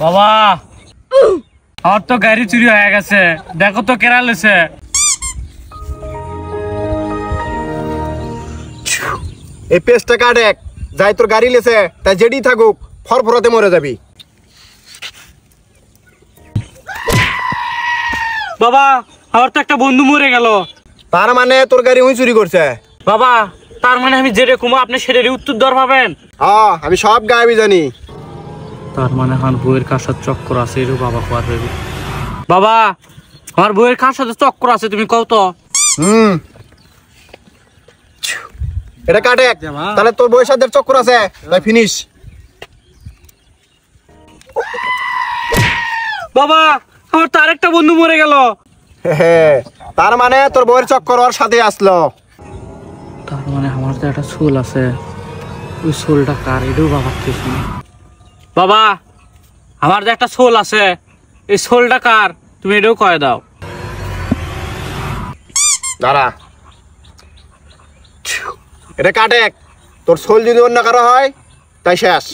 বাবা আমার তো গাড়ি চুরি হয়ে গেছে, দেখো তো কেরা লেছে। এই পেস্টটা কাট এক, যাই তোর গাড়ি লেছে তাই যেডি থাকুক ফরফরাতে মরে যাবি। বাবা আমার তো একটা বন্ধু মরে গেল। তার মানে তোর গাড়ি উই চুরি করছে? বাবা তার মানে আমি যেটা কুমো আপনি সেটারই উত্তর দর পাবেন? আমি সব গাবি জানি। তার মানে আমার বউয়ের কার সাথে চক্কর আছে, এরও বাবা কোয়ার হইবে। বাবা আমার বউয়ের কার সাথে চক্কর আছে তুমি কও তো। এটা কাট এক, তাহলে তোর বউয়ের সাথে চক্কর আছে, তাই ফিনিশ। বাবা আমার তো আরেকটা বন্ধু মরে গেল। তার মানে তোর বউয়ের চক্কর ওর সাথে আসলো। তার মানে আমার তো একটা সোল আছে, ওই সোলটা কার এটাও বাবা কিছু। বাবা আমার যে একটা সোল আছে, এই সোলটা কার তুমি এটাও কয়ে দাও। দাঁড়া, এটা কাট এক, তোর সোল যদি অন্য কারো হয় তাই শেষ।